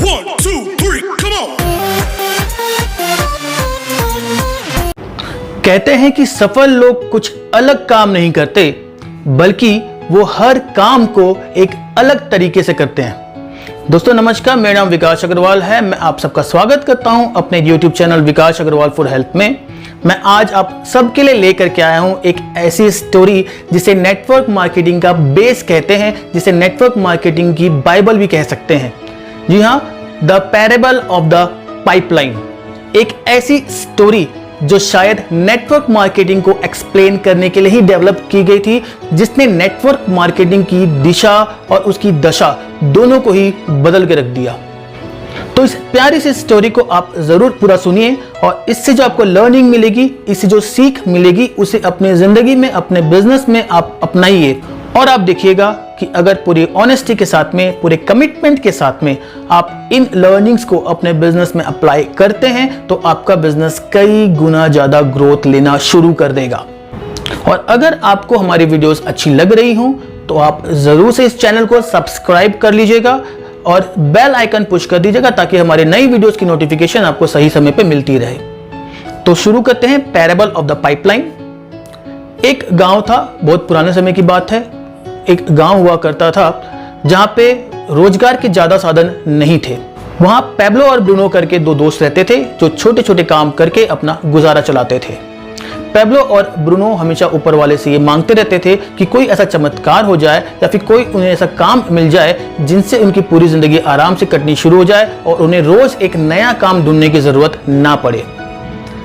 1, 2, 3, come on! कहते हैं कि सफल लोग कुछ अलग काम नहीं करते, बल्कि वो हर काम को एक अलग तरीके से करते हैं। दोस्तों नमस्कार, मेरा नाम विकास अग्रवाल है। मैं आप सबका स्वागत करता हूं अपने YouTube channel Vikas Agarwal for health में। मैं आज आप सबके लिए लेकर के आया हूं एक ऐसी स्टोरी जिसे नेटवर्क मार्केटिंग का बेस कहते हैं, जिसे नेटवर्क मार्केटिंग की बाइबल भी कह सकते हैं। जी हाँ, the parable of the pipeline, एक ऐसी स्टोरी जो शायद नेटवर्क मार्केटिंग को एक्सप्लेन करने के लिए ही डेवलप की गई थी, जिसने नेटवर्क मार्केटिंग की दिशा और उसकी दशा दोनों को ही बदल के रख दिया। तो इस प्यारी सी स्टोरी को आप जरूर पूरा सुनिए और इससे जो आपको लर्निंग मिलेगी, इससे जो सीख मिलेगी, उसे अपने जिंदगी में, अपने बिजनेस में आप अपनाइए और आप देखिएगा कि अगर पूरी ऑनेस्टी के साथ में, पूरे कमिटमेंट के साथ में आप इन लर्निंग्स को अपने बिजनेस में अप्लाई करते हैं तो आपका बिजनेस कई गुना ज्यादा ग्रोथ लेना शुरू कर देगा। और अगर आपको हमारी वीडियोस अच्छी लग रही हों तो आप जरूर से इस चैनल को सब्सक्राइब कर लीजिएगा और बेल आइकन पुश कर दीजिएगा ताकि हमारे नई वीडियोस की नोटिफिकेशन आपको सही समय पे मिलती रहे। तो शुरू करते हैं पैरेबल ऑफ द पाइपलाइन। एक गांव था, बहुत पुराने समय की बात है। एक गांव हुआ करता था जहां पे रोजगार के ज्यादा साधन नहीं थे। वहां पैब्लो और ब्रूनो करके दो दोस्त रहते थे जो छोटे छोटे काम करके अपना गुजारा चलाते थे। पैब्लो और ब्रूनो हमेशा ऊपर वाले से ये मांगते रहते थे कि कोई ऐसा चमत्कार हो जाए या फिर कोई उन्हें ऐसा काम मिल जाए जिनसे उनकी पूरी जिंदगी आराम से कटनी शुरू हो जाए और उन्हें रोज एक नया काम ढूंढने की जरूरत ना पड़े।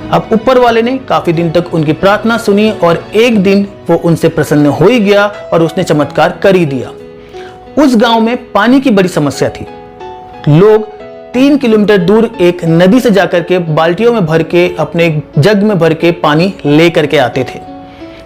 अब ऊपर वाले ने काफी दिन तक उनकी प्रार्थना सुनी और एक दिन वो उनसे प्रसन्न हो ही गया और उसने चमत्कार कर ही दिया। उस गांव में पानी की बड़ी समस्या थी। लोग 3 किलोमीटर दूर एक नदी से जाकर के बाल्टियों में भर के, अपने जग में भर के पानी ले करके आते थे।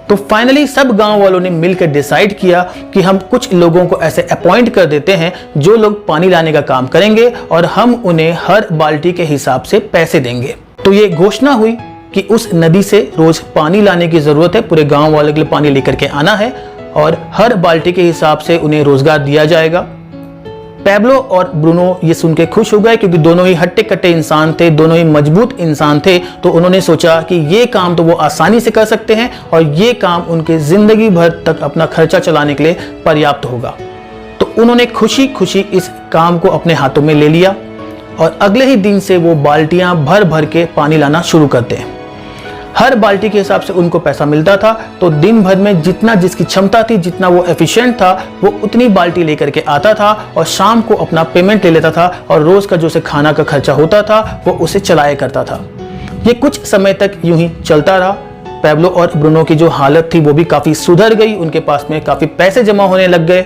तो फाइनली सब गांव वालों ने मिलकर डिसाइड किया कि हम कुछ लोगों को ऐसे अपॉइंट कर देते हैं जो लोग पानी लाने का काम करेंगे और हम उन्हें हर बाल्टी के हिसाब से पैसे देंगे। तो ये घोषणा हुई कि उस नदी से रोज पानी लाने की जरूरत है, पूरे गांव वालों के लिए पानी लेकर के आना है और हर बाल्टी के हिसाब से उन्हें रोजगार दिया जाएगा। पैब्लो और ब्रूनो ये सुन के खुश हो गए क्योंकि दोनों ही हट्टे कट्टे इंसान थे, दोनों ही मजबूत इंसान थे। तो उन्होंने सोचा कि ये काम तो वो आसानी से कर सकते हैं और ये काम उनके जिंदगी भर तक अपना खर्चा चलाने के लिए पर्याप्त होगा। तो उन्होंने खुशी खुशी इस काम को अपने हाथों में ले लिया और अगले ही दिन से वो बाल्टियां भर भर के पानी लाना शुरू करते हैं। हर बाल्टी के हिसाब से उनको पैसा मिलता था। तो दिन भर में जितना जिसकी क्षमता थी, जितना वो एफिशिएंट था, वो उतनी बाल्टी लेकर के आता था और शाम को अपना पेमेंट ले लेता था और रोज का जो उसे खाना का खर्चा होता था वो उसे चलाया करता था। ये कुछ समय तक यूं ही चलता रहा। पैब्लो और ब्रूनो की जो हालत थी वो भी काफी सुधर गई, उनके पास में काफी पैसे जमा होने लग गए।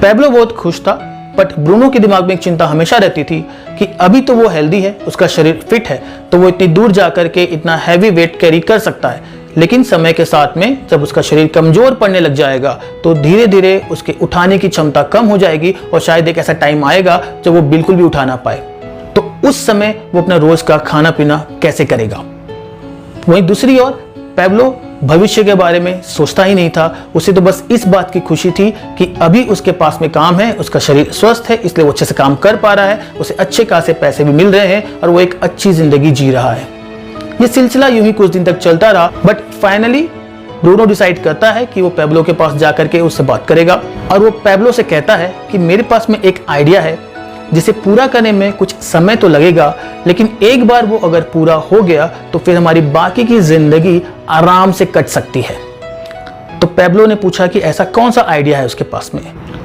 पैब्लो बहुत खुश था, बट ब्रूनो के दिमाग में एक चिंता हमेशा रहती थी कि अभी तो वो हेल्दी है, उसका शरीर फिट है, तो वो इतनी दूर जाकर के इतना हैवी वेट कैरी कर सकता है। लेकिन समय के साथ में जब उसका शरीर कमजोर पड़ने लग जाएगा तो धीरे धीरे उसके उठाने की क्षमता कम हो जाएगी और शायद एक ऐसा टाइम आएगा जब वो बिल्कुल भी उठा ना पाए। तो उस समय वो अपना रोज का खाना पीना कैसे करेगा। वहीं दूसरी ओर पैब्लो भविष्य के बारे में सोचता ही नहीं था। उसे तो बस इस बात की खुशी थी कि अभी उसके पास में काम है, उसका शरीर स्वस्थ है, इसलिए वो अच्छे से काम कर पा रहा है, उसे अच्छे खासे पैसे भी मिल रहे हैं और वो एक अच्छी जिंदगी जी रहा है। ये सिलसिला यूं ही कुछ दिन तक चलता रहा, बट फाइनली ब्रूनो डिसाइड करता है कि वो पैब्लो के पास जाकर के उससे बात करेगा और वो पैब्लो से कहता है कि मेरे पास में एक आइडिया है जिसे पूरा करने में कुछ समय तो लगेगा, लेकिन एक बार वो अगर पूरा हो गया तो फिर हमारी बाकी की जिंदगी आराम से कट सकती है। तो पैब्लो ने पूछा कि ऐसा कौन सा आइडिया है उसके पास में।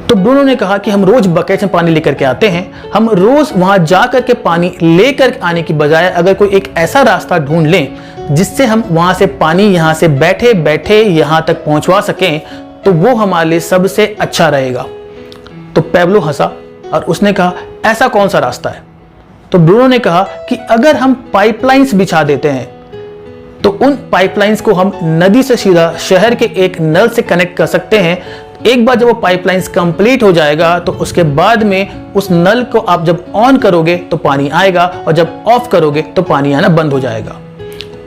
तो ब्रूनो ने कहा कि हम रोज बकेट में पानी लेकर के आते हैं, हम रोज वहां जाकर के पानी लेकर आने की बजाय अगर कोई एक ऐसा रास्ता ढूंढ लें जिससे हम वहां से पानी यहां से बैठे बैठे यहां तक पहुंचवा सकें तो वो हमारे लिए सबसे अच्छा रहेगा। तो पैब्लो हंसा और उसने कहा ऐसा कौन सा रास्ता है। तो ब्रूनो ने कहा कि अगर हम पाइपलाइंस बिछा देते हैं तो उन पाइपलाइंस को हम नदी से सीधा शहर के एक नल से कनेक्ट कर सकते हैं। एक बार जब वो पाइपलाइंस कंप्लीट हो जाएगा तो उसके बाद में उस नल को आप जब ऑन करोगे तो पानी आएगा और जब ऑफ करोगे तो पानी आना बंद हो जाएगा।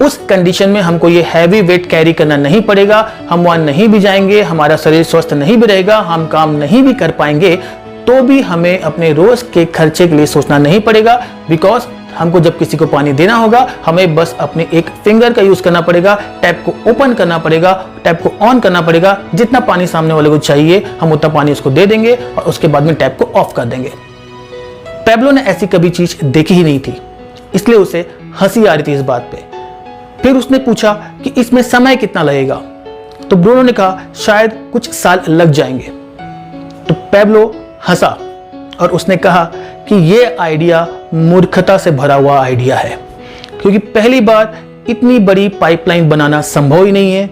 उस कंडीशन में हमको ये हैवी वेट कैरी करना नहीं पड़ेगा, हम वहां नहीं भी जाएंगे, हमारा शरीर स्वस्थ नहीं भी रहेगा, हम काम नहीं भी कर पाएंगे, तो भी हमें अपने रोज के खर्चे के लिए सोचना नहीं पड़ेगा, बिकॉज हमको जब किसी को पानी देना होगा हमें बस अपने एक फिंगर का यूज करना पड़ेगा, टैप को ओपन करना पड़ेगा, टैप को ऑन करना पड़ेगा। जितना पानी सामने वाले को चाहिए हम उतना पानी उसको दे देंगे और उसके बाद में टैप को ऑफ कर देंगे। पैब्लो ने ऐसी कभी चीज देखी ही नहीं थी, इसलिए उसे हंसी आ रही थी इस बात पे। फिर उसने पूछा कि इसमें समय कितना लगेगा, तो ब्रूनो ने कहा शायद कुछ साल लग जाएंगे। तो पैब्लो हंसा और उसने कहा कि यह आइडिया मूर्खता से भरा हुआ आइडिया है, क्योंकि पहली बार इतनी बड़ी पाइपलाइन बनाना संभव ही नहीं है,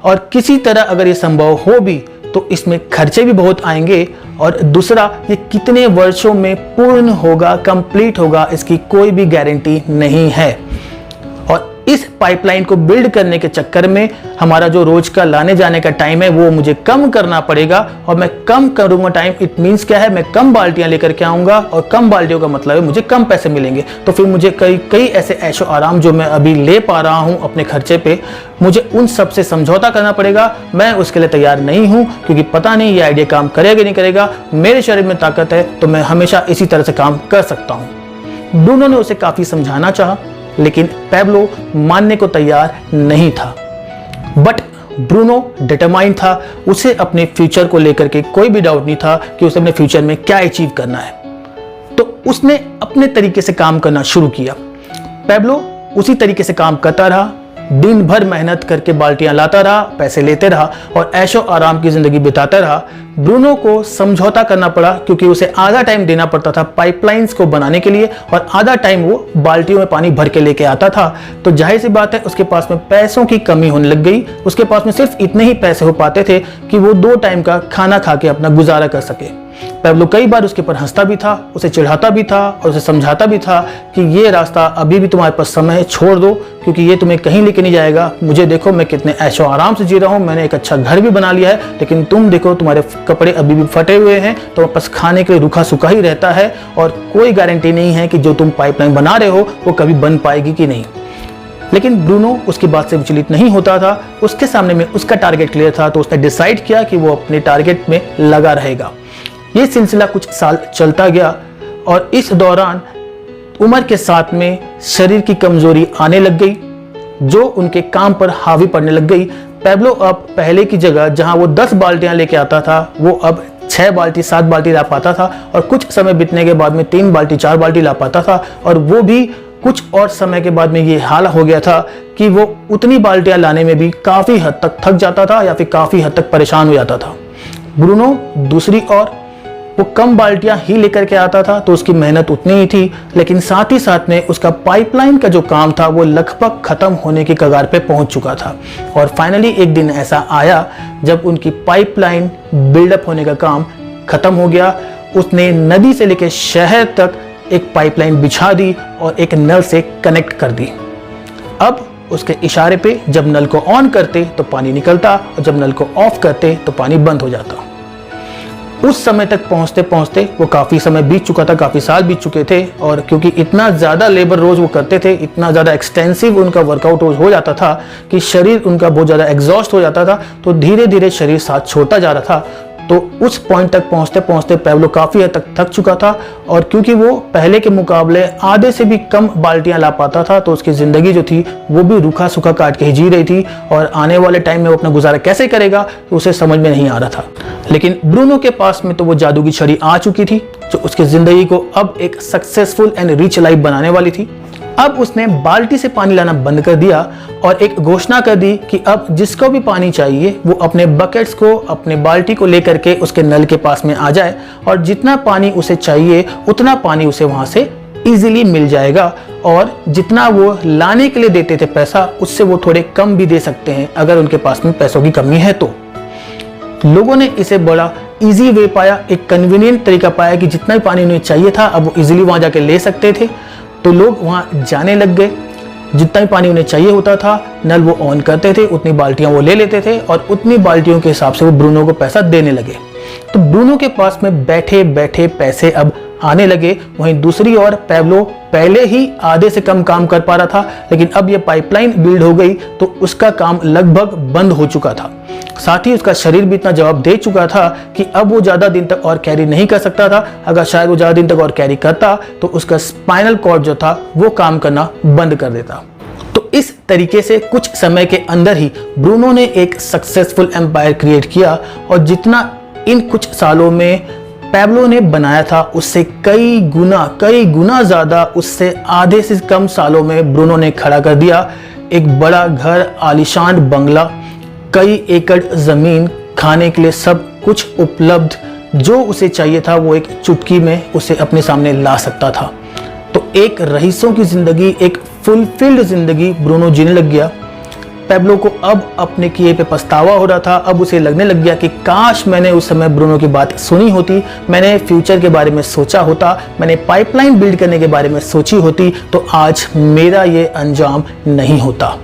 और किसी तरह अगर ये संभव हो भी तो इसमें खर्चे भी बहुत आएंगे, और दूसरा ये कितने वर्षों में पूर्ण होगा, कंप्लीट होगा, इसकी कोई भी गारंटी नहीं है। और इस पाइपलाइन को बिल्ड करने के चक्कर में हमारा जो रोज का लाने जाने का टाइम है वो मुझे कम करना पड़ेगा, और मैं कम करूंगा टाइम, इट मींस क्या है, मैं कम बाल्टियां लेकर के आऊंगा, और कम बाल्टियों का मतलब है मुझे कम पैसे मिलेंगे। तो फिर मुझे कई ऐसे ऐशो आराम जो मैं अभी ले पा रहा हूं अपने खर्चे पे, मुझे उन सब से समझौता करना पड़ेगा। मैं उसके लिए तैयार नहीं हूं, क्योंकि पता नहीं ये आइडिया काम करेगा नहीं करेगा। मेरे शरीर में ताकत है तो मैं हमेशा इसी तरह से काम कर सकता हूं। ब्रूनो ने उसे काफी समझाना चाहा, लेकिन पैब्लो मानने को तैयार नहीं था। बट ब्रूनो डिटरमाइंड था, उसे अपने फ्यूचर को लेकर के कोई भी डाउट नहीं था कि उसे अपने फ्यूचर में क्या अचीव करना है। तो उसने अपने तरीके से काम करना शुरू किया। पैब्लो उसी तरीके से काम करता रहा, दिन भर मेहनत करके बाल्टियां लाता रहा, पैसे लेते रहा और ऐशो आराम की जिंदगी बिताता रहा। ब्रूनो को समझौता करना पड़ा, क्योंकि उसे आधा टाइम देना पड़ता था पाइपलाइंस को बनाने के लिए और आधा टाइम वो बाल्टियों में पानी भर के लेके आता था। तो जाहिर सी बात है उसके पास में पैसों की कमी होने लग गई। उसके पास में सिर्फ इतने ही पैसे हो पाते थे कि वो 2 टाइम का खाना खा के अपना गुजारा कर सके। पैब्लो कई बार उसके पर हंसता भी था, उसे चिढ़ाता भी था और उसे समझाता भी था कि ये रास्ता अभी भी तुम्हारे पास समय है, छोड़ दो, क्योंकि ये तुम्हें कहीं लेके नहीं जाएगा। मुझे देखो मैं कितने ऐशो आराम से जी रहा हूँ, मैंने एक अच्छा घर भी बना लिया है, लेकिन तुम देखो तुम्हारे कपड़े अभी भी फटे हुए हैं, तुम्हारे पास खाने के लिए रूखा सूखा ही रहता है और कोई गारंटी नहीं है कि जो तुम पाइपलाइन बना रहे हो वो कभी बन पाएगी कि नहीं। लेकिन ब्रूनो उसकी बात से विचलित नहीं होता था। उसके सामने में उसका टारगेट क्लियर था, तो उसने डिसाइड किया कि वो अपने टारगेट में लगा रहेगा। ये सिलसिला कुछ साल चलता गया और इस दौरान उम्र के साथ में शरीर की कमजोरी आने लग गई, जो उनके काम पर हावी पड़ने लग गई। पैब्लो अब पहले की जगह जहां वो 10 बाल्टियां लेके आता था, वो अब 6 बाल्टी 7 बाल्टी ला पाता था, और कुछ समय बीतने के बाद में 3 बाल्टी 4 बाल्टी ला पाता था। और वो भी कुछ और समय के बाद में ये हाल हो गया था कि वो उतनी बाल्टियां लाने में भी काफी हद तक थक जाता था या फिर काफी हद तक परेशान हो जाता था। ब्रूनो दूसरी ओर वो कम बाल्टियां ही लेकर के आता था, तो उसकी मेहनत उतनी ही थी, लेकिन साथ ही साथ में उसका पाइपलाइन का जो काम था वो लगभग खत्म होने की कगार पे पहुंच चुका था। और फाइनली एक दिन ऐसा आया जब उनकी पाइपलाइन बिल्डअप होने का काम खत्म हो गया। उसने नदी से लेकर शहर तक एक पाइपलाइन बिछा दी और एक नल से कनेक्ट कर दी। अब उसके इशारे पे जब नल को ऑन करते तो पानी निकलता और जब नल को ऑफ करते तो पानी बंद हो जाता। उस समय तक पहुंचते पहुंचते वो काफ़ी समय बीत चुका था, काफ़ी साल बीत चुके थे। और क्योंकि इतना ज़्यादा लेबर रोज़ वो करते थे, इतना ज़्यादा एक्सटेंसिव उनका वर्कआउट रोज हो जाता था कि शरीर उनका बहुत ज़्यादा एग्जॉस्ट हो जाता था, तो धीरे धीरे शरीर साथ छोड़ता जा रहा था। तो उस पॉइंट तक पहुंचते पहुंचते पैब्लो काफ़ी हद तक थक चुका था, और क्योंकि वो पहले के मुकाबले आधे से भी कम बाल्टियां ला पाता था, तो उसकी ज़िंदगी जो थी वो भी रूखा सूखा काट के ही जी रही थी, और आने वाले टाइम में वो अपना गुजारा कैसे करेगा उसे समझ में नहीं आ रहा था। लेकिन ब्रूनो के पास में तो वो जादू की छड़ी आ चुकी थी, जो उसकी ज़िंदगी को अब एक सक्सेसफुल एंड रिच लाइफ बनाने वाली थी। अब उसने बाल्टी से पानी लाना बंद कर दिया और एक घोषणा कर दी कि अब जिसको भी पानी चाहिए वो अपने बकेट्स को, अपने बाल्टी को लेकर के उसके नल के पास में आ जाए, और जितना पानी उसे चाहिए उतना पानी उसे वहां से इजीली मिल जाएगा। और जितना वो लाने के लिए देते थे पैसा, उससे वो थोड़े कम भी दे सकते हैं अगर उनके पास में पैसों की कमी है। तो लोगों ने इसे बड़ा इजी वे पाया, एक कन्वीनियंट तरीका पाया कि जितना भी पानी उन्हें चाहिए था अब वो इजीली वहां जाके ले सकते थे। तो लोग वहां जाने लग गए, जितना भी पानी उन्हें चाहिए होता था नल वो ऑन करते थे, उतनी बाल्टियां वो ले लेते थे, और उतनी बाल्टियों के हिसाब से वो ब्रूनो को पैसा देने लगे। तो ब्रूनो के पास में बैठे बैठे पैसे अब आने लगे। वहीं दूसरी ओर पैब्लो पहले ही आधे से कम काम कर पा रहा था, लेकिन अब ये पाइपलाइन बिल्ड हो गई तो उसका काम लगभग बंद हो चुका था। साथ ही उसका शरीर भी इतना जवाब दे चुका था कि अब वो ज़्यादा दिन तक और कैरी नहीं कर सकता था। अगर शायद वो ज़्यादा दिन तक और कैरी करता तो उसका स्पाइनल कॉर्ड जो था वो काम करना बंद कर देता। तो इस तरीके से कुछ समय के अंदर ही ब्रूनो ने एक सक्सेसफुल एम्पायर क्रिएट किया और जितना इन कुछ सालों में पैब्लो ने बनाया था उससे कई गुना ज़्यादा, उससे आधे से कम सालों में ब्रूनो ने खड़ा कर दिया। एक बड़ा घर, आलीशान बंगला, कई एकड़ ज़मीन, खाने के लिए सब कुछ उपलब्ध, जो उसे चाहिए था वो एक चुटकी में उसे अपने सामने ला सकता था। तो एक रईसों की ज़िंदगी, एक फुलफिल्ड ज़िंदगी ब्रूनो जीने लग गया। पैब्लो को अब अपने किए पे पछतावा हो रहा था। अब उसे लगने लग गया कि काश मैंने उस समय ब्रूनो की बात सुनी होती, मैंने फ्यूचर के बारे में सोचा होता, मैंने पाइपलाइन बिल्ड करने के बारे में सोची होती, तो आज मेरा ये अंजाम नहीं होता।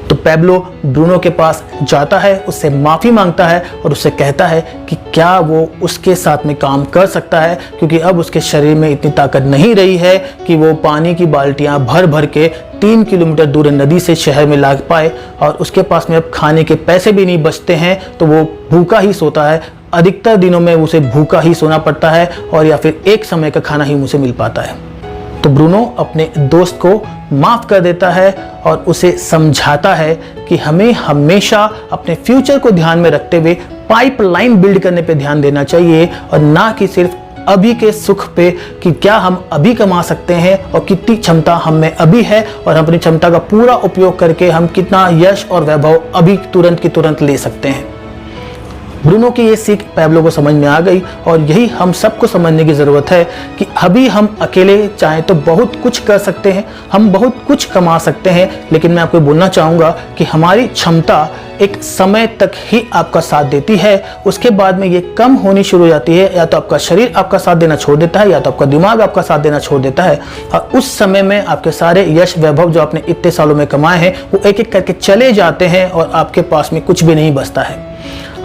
तो पैब्लो ब्रूनो के पास जाता है, उससे माफ़ी मांगता है और उससे कहता है कि क्या वो उसके साथ में काम कर सकता है, क्योंकि अब उसके शरीर में इतनी ताकत नहीं रही है कि वो पानी की बाल्टियां भर भर के 3 किलोमीटर दूर नदी से शहर में ला पाए, और उसके पास में अब खाने के पैसे भी नहीं बचते हैं, तो वो भूखा ही सोता है। अधिकतर दिनों में उसे भूखा ही सोना पड़ता है और या फिर एक समय का खाना ही उसे मिल पाता है। तो ब्रूनो अपने दोस्त को माफ़ कर देता है और उसे समझाता है कि हमें हमेशा अपने फ्यूचर को ध्यान में रखते हुए पाइपलाइन बिल्ड करने पे ध्यान देना चाहिए और ना कि सिर्फ अभी के सुख पे, कि क्या हम अभी कमा सकते हैं और कितनी क्षमता हम में अभी है और हम अपनी क्षमता का पूरा उपयोग करके हम कितना यश और वैभव अभी तुरंत की तुरंत ले सकते हैं। ब्रूनो की ये सीख पैब्लो को समझ में आ गई और यही हम सबको समझने की ज़रूरत है कि अभी हम अकेले चाहें तो बहुत कुछ कर सकते हैं, हम बहुत कुछ कमा सकते हैं, लेकिन मैं आपको बोलना चाहूँगा कि हमारी क्षमता एक समय तक ही आपका साथ देती है। उसके बाद में ये कम होनी शुरू हो जाती है। या तो आपका शरीर आपका साथ देना छोड़ देता है या तो आपका दिमाग आपका साथ देना छोड़ देता है, और उस समय में आपके सारे यश वैभव जो आपने इतने सालों में कमाए हैं वो एक एक करके चले जाते हैं और आपके पास में कुछ भी नहीं बचता है।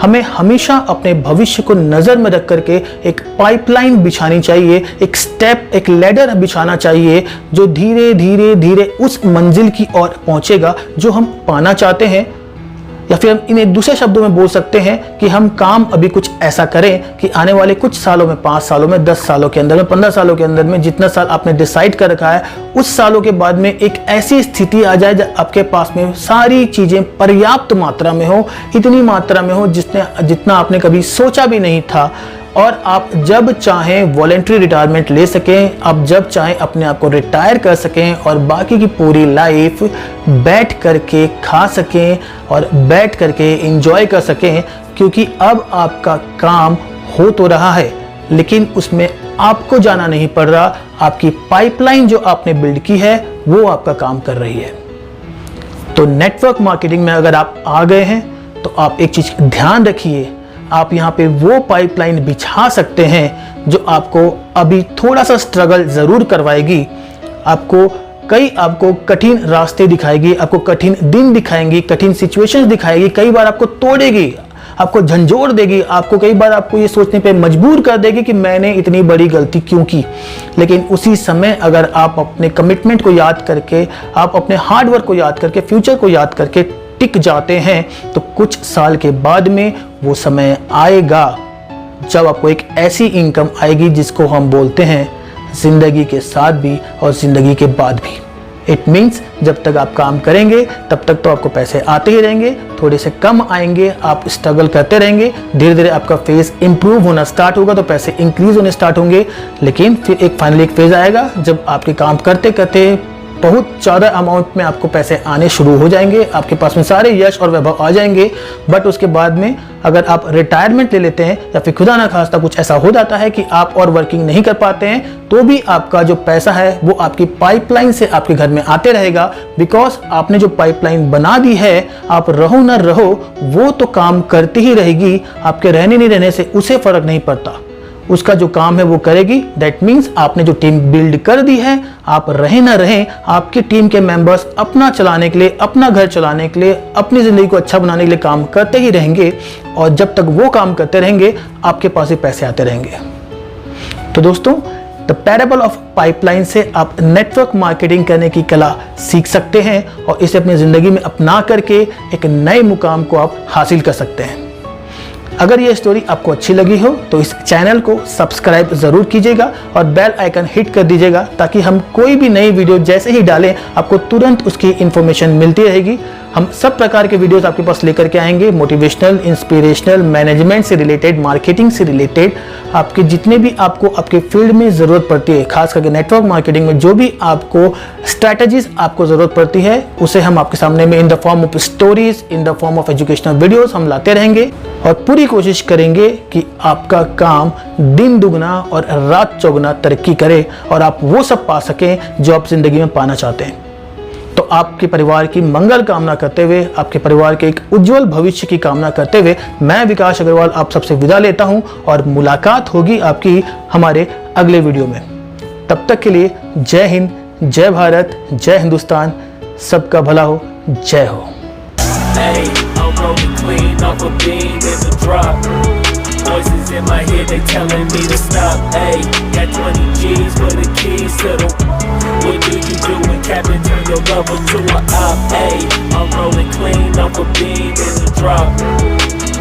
हमें हमेशा अपने भविष्य को नज़र में रख करके एक पाइपलाइन बिछानी चाहिए, एक स्टेप, एक लैडर बिछाना चाहिए जो धीरे धीरे धीरे उस मंजिल की ओर पहुंचेगा जो हम पाना चाहते हैं। या फिर हम इन्हें दूसरे शब्दों में बोल सकते हैं कि हम काम अभी कुछ ऐसा करें कि आने वाले कुछ सालों में, 5 सालों में, 10 सालों के अंदर में, 15 सालों के अंदर में, जितना साल आपने डिसाइड कर रखा है, उस सालों के बाद में एक ऐसी स्थिति आ जाए जब आपके पास में सारी चीज़ें पर्याप्त मात्रा में हो, इतनी मात्रा में हो जितना आपने कभी सोचा भी नहीं था, और आप जब चाहें वॉलेंट्री रिटायरमेंट ले सकें, आप जब चाहें अपने आप को रिटायर कर सकें और बाकी की पूरी लाइफ बैठ करके खा सकें और बैठ करके एंजॉय कर सकें, क्योंकि अब आपका काम हो तो रहा है लेकिन उसमें आपको जाना नहीं पड़ रहा। आपकी पाइपलाइन जो आपने बिल्ड की है वो आपका काम कर रही है। तो नेटवर्क मार्केटिंग में अगर आप आ गए हैं तो आप एक चीज़ ध्यान रखिए, आप यहाँ पे वो पाइपलाइन बिछा सकते हैं जो आपको अभी थोड़ा सा स्ट्रगल ज़रूर करवाएगी, आपको कठिन रास्ते दिखाएगी, आपको कठिन दिन दिखाएंगी, कठिन सिचुएशंस दिखाएगी, कई बार आपको तोड़ेगी, आपको झंझोड़ देगी, आपको कई बार आपको ये सोचने पे मजबूर कर देगी कि मैंने इतनी बड़ी गलती क्यों की। लेकिन उसी समय अगर आप अपने कमिटमेंट को याद करके, आप अपने हार्डवर्क को याद करके, फ्यूचर को याद करके टिक जाते हैं तो कुछ साल के बाद में वो समय आएगा जब आपको एक ऐसी इनकम आएगी जिसको हम बोलते हैं जिंदगी के साथ भी और जिंदगी के बाद भी। इट मीन्स जब तक आप काम करेंगे तब तक तो आपको पैसे आते ही रहेंगे, थोड़े से कम आएंगे, आप स्ट्रगल करते रहेंगे, धीरे धीरे आपका फेज इंप्रूव होना स्टार्ट होगा तो पैसे इंक्रीज होने स्टार्ट होंगे। लेकिन फिर फाइनली एक फेज आएगा जब आपके काम करते करते बहुत ज़्यादा अमाउंट में आपको पैसे आने शुरू हो जाएंगे, आपके पास में सारे यश और वैभव आ जाएंगे। बट उसके बाद में अगर आप रिटायरमेंट ले लेते हैं या फिर खुदा ना खास्ता कुछ ऐसा हो जाता है कि आप और वर्किंग नहीं कर पाते हैं, तो भी आपका जो पैसा है वो आपकी पाइपलाइन से आपके घर में आते रहेगा। बिकॉज आपने जो पाइपलाइन बना दी है, आप रहो ना रहो वो तो काम करती ही रहेगी, आपके रहने नहीं रहने से उसे फर्क नहीं पड़ता, उसका जो काम है वो करेगी। दैट मीन्स आपने जो टीम बिल्ड कर दी है, आप रहे ना रहें, आपकी टीम के मेंबर्स अपना चलाने के लिए, अपना घर चलाने के लिए, अपनी ज़िंदगी को अच्छा बनाने के लिए काम करते ही रहेंगे, और जब तक वो काम करते रहेंगे आपके पास ही पैसे आते रहेंगे। तो दोस्तों, द पैराबल ऑफ पाइपलाइन से आप नेटवर्क मार्केटिंग करने की कला सीख सकते हैं और इसे अपनी ज़िंदगी में अपना करके एक नए मुकाम को आप हासिल कर सकते हैं। अगर ये स्टोरी आपको अच्छी लगी हो तो इस चैनल को सब्सक्राइब ज़रूर कीजिएगा और बेल आइकन हिट कर दीजिएगा, ताकि हम कोई भी नई वीडियो जैसे ही डालें आपको तुरंत उसकी इन्फॉर्मेशन मिलती रहेगी। हम सब प्रकार के वीडियोस आपके पास लेकर के आएंगे, मोटिवेशनल, इंस्पिरेशनल, मैनेजमेंट से रिलेटेड, मार्केटिंग से रिलेटेड, आपके जितने भी आपको आपके फील्ड में ज़रूरत पड़ती है, खास करके नेटवर्क मार्केटिंग में जो भी आपको स्ट्रैटेजीज आपको ज़रूरत पड़ती है, उसे हम आपके सामने में in the form of stories, in the form of educational videos हम लाते रहेंगे और पूरी कोशिश करेंगे कि आपका काम दिन दुगना और रात चौगुना तरक्की करे और आप वो सब पा सकें जो आप ज़िंदगी में पाना चाहते हैं। तो आपके परिवार की मंगल कामना करते हुए, आपके परिवार के एक उज्जवल भविष्य की कामना करते हुए मैं विकास अग्रवाल आप सबसे विदा लेता हूं और मुलाकात होगी आपकी हमारे अगले वीडियो में। तब तक के लिए जय हिंद, जय भारत, जय हिंदुस्तान, सबका भला हो, जय हो। Voices in my head, they telling me to stop. Hey, got 20 G's for the keys to the. What do you do when Captain turn your lover to a op? Hey, I'm rolling clean off a beam in the drop.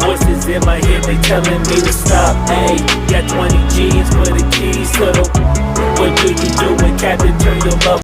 Voices in my head, they telling me to stop. Hey, got 20 G's for the keys to the. What do you do when Captain turn your lover?